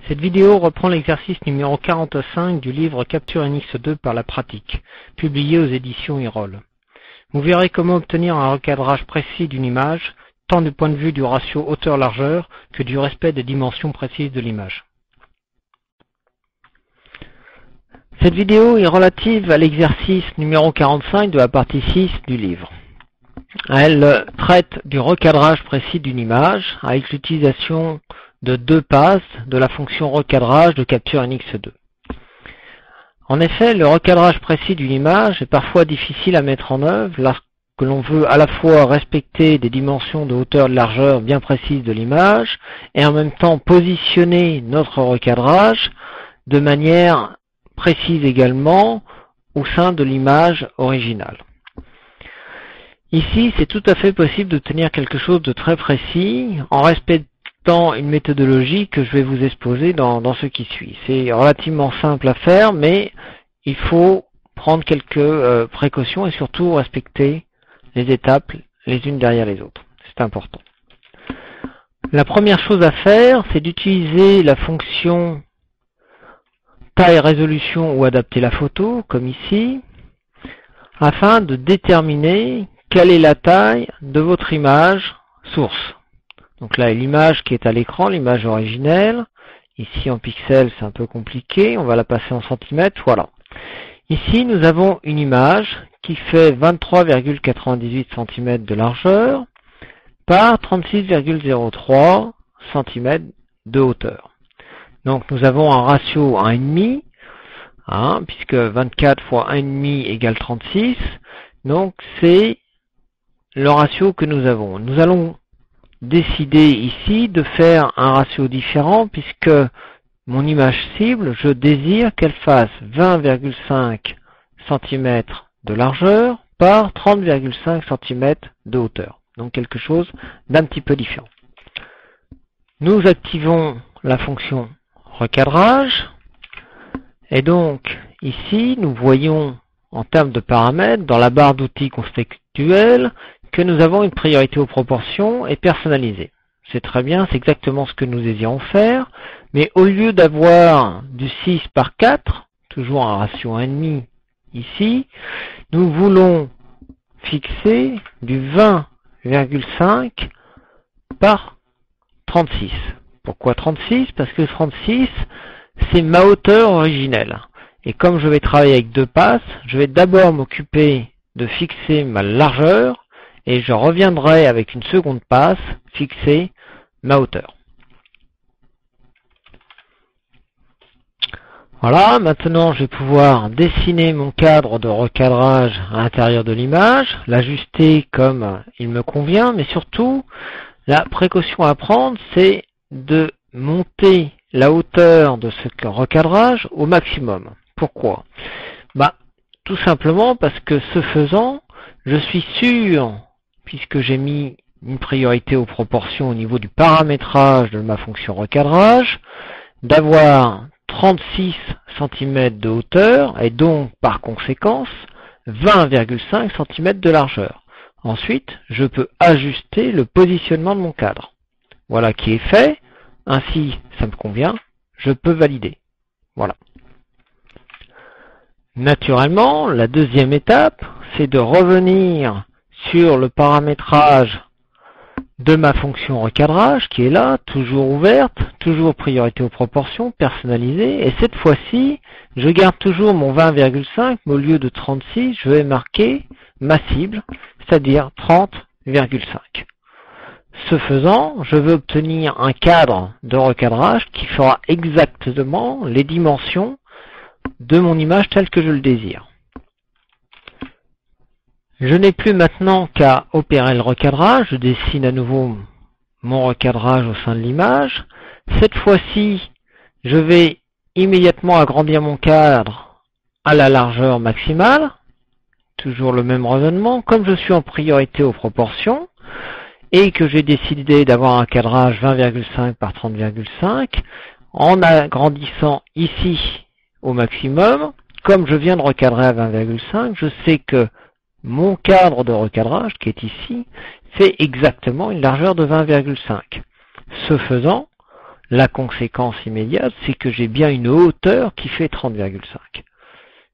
Cette vidéo reprend l'exercice numéro 45 du livre Capture NX2 par la pratique, publié aux éditions IROL. Vous verrez comment obtenir un recadrage précis d'une image, tant du point de vue du ratio hauteur-largeur que du respect des dimensions précises de l'image. Cette vidéo est relative à l'exercice numéro 45 de la partie 6 du livre. Elle traite du recadrage précis d'une image avec l'utilisation de deux passes de la fonction recadrage de Capture NX2. En effet, le recadrage précis d'une image est parfois difficile à mettre en œuvre lorsque l'on veut à la fois respecter des dimensions de hauteur et de largeur bien précises de l'image et en même temps positionner notre recadrage de manière précise également au sein de l'image originale. Ici, c'est tout à fait possible d'obtenir quelque chose de très précis en respectant une méthodologie que je vais vous exposer dans ce qui suit. C'est relativement simple à faire, mais il faut prendre quelques précautions et surtout respecter les étapes les unes derrière les autres. C'est important. La première chose à faire, c'est d'utiliser la fonction taille résolution ou adapter la photo, comme ici, afin de déterminer quelle est la taille de votre image source. Donc là, l'image qui est à l'écran, l'image originelle. Ici, en pixels, c'est un peu compliqué. On va la passer en centimètres. Voilà. Ici, nous avons une image qui fait 23,98 cm de largeur par 36,03 cm de hauteur. Donc, nous avons un ratio 1,5, puisque 24 fois 1,5 égale 36. Donc, c'est le ratio que nous avons. Nous allons décider ici de faire un ratio différent puisque mon image cible, je désire qu'elle fasse 20,5 cm de largeur par 30,5 cm de hauteur. Donc quelque chose d'un petit peu différent. Nous activons la fonction recadrage et donc ici nous voyons en termes de paramètres dans la barre d'outils contextuels que nous avons une priorité aux proportions et personnalisée. C'est très bien, c'est exactement ce que nous désirons faire, mais au lieu d'avoir du 6 par 4, toujours un ratio 1,5 ici, nous voulons fixer du 20,5 par 36. Pourquoi 36? Parce que 36, c'est ma hauteur originelle. Et comme je vais travailler avec deux passes, je vais d'abord m'occuper de fixer ma largeur, et je reviendrai avec une seconde passe fixer ma hauteur. Voilà, maintenant je vais pouvoir dessiner mon cadre de recadrage à l'intérieur de l'image, l'ajuster comme il me convient, mais surtout, la précaution à prendre, c'est de monter la hauteur de ce recadrage au maximum. Pourquoi? Tout simplement parce que ce faisant, je suis sûr, puisque j'ai mis une priorité aux proportions au niveau du paramétrage de ma fonction recadrage, d'avoir 36 cm de hauteur et donc par conséquence 20,5 cm de largeur. Ensuite, je peux ajuster le positionnement de mon cadre. Voilà qui est fait. Ainsi, ça me convient. Je peux valider. Voilà. Naturellement, la deuxième étape, c'est de revenir sur le paramétrage de ma fonction recadrage qui est là, toujours ouverte, toujours priorité aux proportions, personnalisée, et cette fois-ci, je garde toujours mon 20,5, mais au lieu de 36, je vais marquer ma cible, c'est-à-dire 30,5. Ce faisant, je veux obtenir un cadre de recadrage qui fera exactement les dimensions de mon image telle que je le désire. Je n'ai plus maintenant qu'à opérer le recadrage. Je dessine à nouveau mon recadrage au sein de l'image. Cette fois-ci, je vais immédiatement agrandir mon cadre à la largeur maximale. Toujours le même raisonnement. Comme je suis en priorité aux proportions et que j'ai décidé d'avoir un cadrage 20,5 par 30,5, en agrandissant ici au maximum, comme je viens de recadrer à 20,5, je sais que mon cadre de recadrage, qui est ici, fait exactement une largeur de 20,5. Ce faisant, La conséquence immédiate, c'est que j'ai bien une hauteur qui fait 30,5.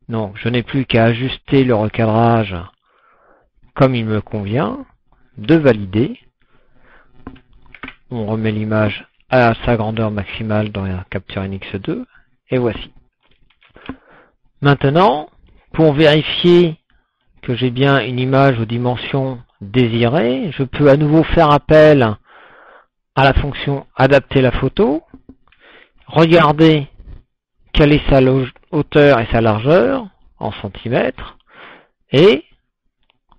Donc, je n'ai plus qu'à ajuster le recadrage comme il me convient, de valider. On remet l'image à sa grandeur maximale dans la Capture NX2, et voici. Maintenant, pour vérifier que j'ai bien une image aux dimensions désirées, je peux à nouveau faire appel à la fonction adapter la photo, regarder quelle est sa hauteur et sa largeur en centimètres, et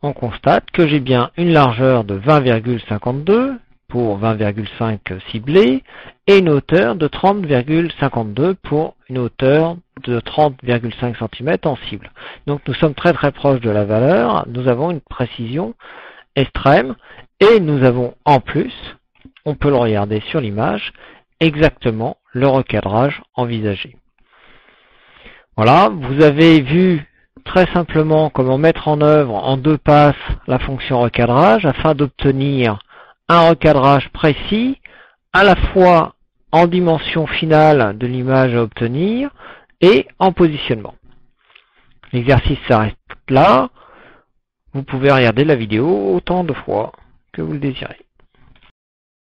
on constate que j'ai bien une largeur de 20,52 pour 20,5 ciblé et une hauteur de 30,52 pour une hauteur de 30,5 cm en cible. Donc nous sommes très proches de la valeur, nous avons une précision extrême et nous avons en plus, on peut le regarder sur l'image, exactement le recadrage envisagé. Voilà, vous avez vu très simplement comment mettre en œuvre en 2 passes la fonction recadrage afin d'obtenir un recadrage précis à la fois en dimension finale de l'image à obtenir et en positionnement. L'exercice s'arrête là. Vous pouvez regarder la vidéo autant de fois que vous le désirez.